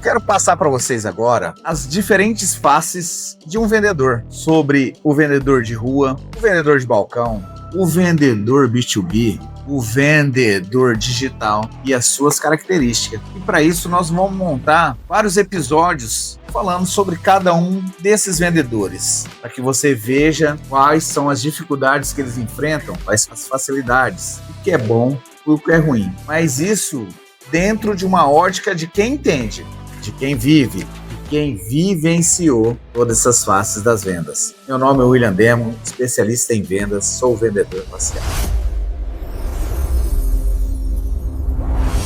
quero passar para vocês agora as diferentes faces de um vendedor, sobre o vendedor de rua, o vendedor de balcão, o vendedor B2B, o vendedor digital e as suas características. E para isso nós vamos montar vários episódios falando sobre cada um desses vendedores, para que você veja quais são as dificuldades que eles enfrentam, quais as facilidades, o que é bom e o que é ruim. Mas isso dentro de uma ótica de quem entende, de quem vive, de quem vivenciou todas essas faces das vendas. Meu nome é William Demo, especialista em vendas, sou vendedor facial.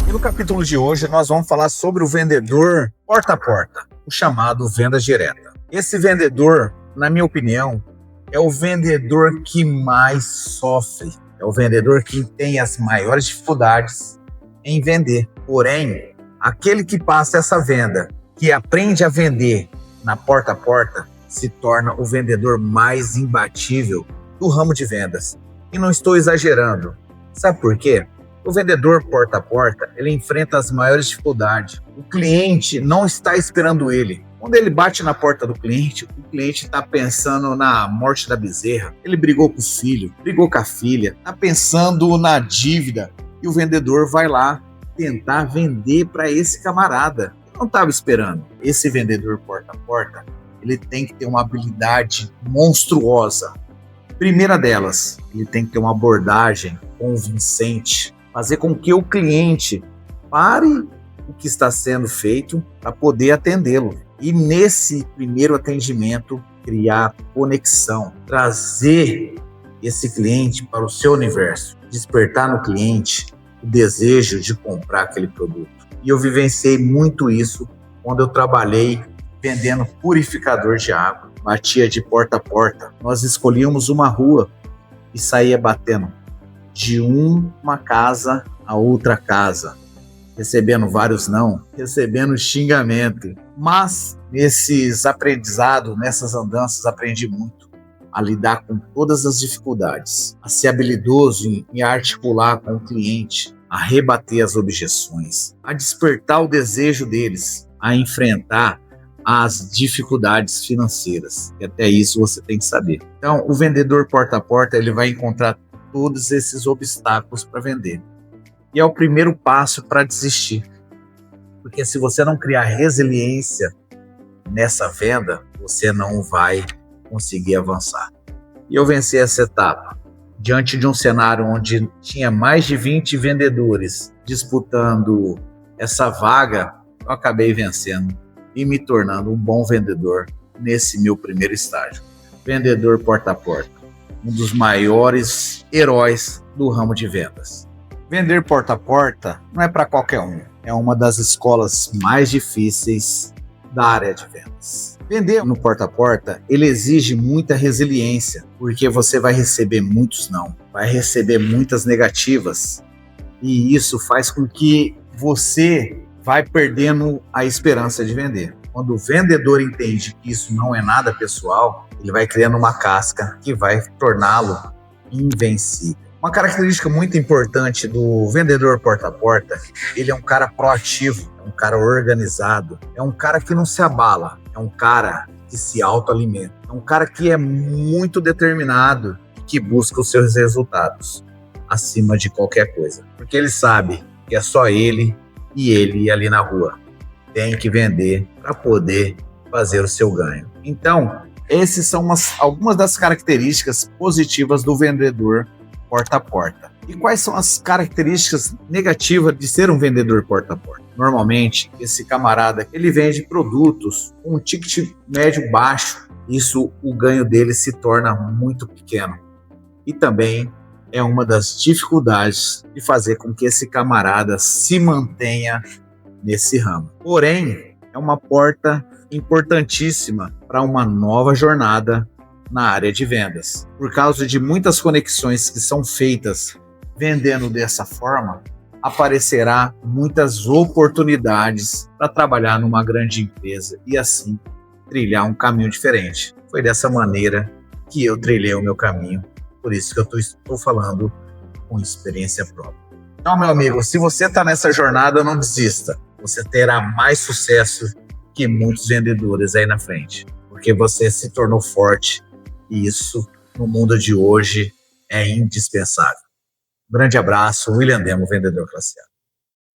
E no capítulo de hoje nós vamos falar sobre o vendedor porta a porta, o chamado venda direta. Esse vendedor, na minha opinião, é o vendedor que mais sofre, é o vendedor que tem as maiores dificuldades em vender. Porém, aquele que passa essa venda, que aprende a vender na porta a porta, se torna o vendedor mais imbatível do ramo de vendas. E não estou exagerando. Sabe por quê? O vendedor porta a porta, ele enfrenta as maiores dificuldades. O cliente não está esperando ele. Quando ele bate na porta do cliente, o cliente está pensando na morte da bezerra. Ele brigou com o filho, brigou com a filha, está pensando na dívida. E o vendedor vai lá tentar vender para esse camarada. Eu não estava esperando. Esse vendedor porta a porta, ele tem que ter uma habilidade monstruosa. Primeira delas, ele tem que ter uma abordagem convincente, fazer com que o cliente pare o que está sendo feito para poder atendê-lo. E nesse primeiro atendimento, criar conexão, trazer esse cliente para o seu universo, despertar no cliente o desejo de comprar aquele produto. E eu vivenciei muito isso quando eu trabalhei vendendo purificador de água, batia de porta a porta. Nós escolhíamos uma rua e saía batendo de uma casa a outra casa, recebendo vários não, recebendo xingamento. Mas nesses aprendizados, nessas andanças, aprendi muito a lidar com todas as dificuldades, a ser habilidoso em articular com o cliente, a rebater as objeções, a despertar o desejo deles, a enfrentar as dificuldades financeiras. E até isso você tem que saber. Então, o vendedor porta a porta, ele vai encontrar todos esses obstáculos para vender. E é o primeiro passo para desistir. Porque se você não criar resiliência nessa venda, você não vai conseguir avançar. E eu venci essa etapa. Diante de um cenário onde tinha mais de 20 vendedores disputando essa vaga, eu acabei vencendo e me tornando um bom vendedor nesse meu primeiro estágio. Vendedor porta a porta, um dos maiores heróis do ramo de vendas. Vender porta a porta não é para qualquer um, é uma das escolas mais difíceis da área de vendas. Vender no porta a porta, ele exige muita resiliência, porque você vai receber muitos não, vai receber muitas negativas, e isso faz com que você vai perdendo a esperança de vender. Quando o vendedor entende que isso não é nada pessoal, ele vai criando uma casca que vai torná-lo invencível. Uma característica muito importante do vendedor porta a porta, ele é um cara proativo, é um cara organizado, é um cara que não se abala, é um cara que se autoalimenta, é um cara que é muito determinado e que busca os seus resultados acima de qualquer coisa. Porque ele sabe que é só ele e ali na rua. Tem que vender para poder fazer o seu ganho. Então, essas são algumas das características positivas do vendedor porta a porta. E quais são as características negativas de ser um vendedor porta a porta? Normalmente, esse camarada, ele vende produtos com um ticket médio baixo. Isso, o ganho dele se torna muito pequeno. E também é uma das dificuldades de fazer com que esse camarada se mantenha nesse ramo. Porém, é uma porta importantíssima para uma nova jornada na área de vendas. Por causa de muitas conexões que são feitas vendendo dessa forma, aparecerá muitas oportunidades para trabalhar numa grande empresa e assim trilhar um caminho diferente. Foi dessa maneira que eu trilhei o meu caminho, por isso que eu estou falando com experiência própria. Então, meu amigo, se você está nessa jornada, não desista. você terá mais sucesso que muitos vendedores aí na frente, porque você se tornou forte e isso, no mundo de hoje, é indispensável. Grande abraço, William Demo, vendedor classe A.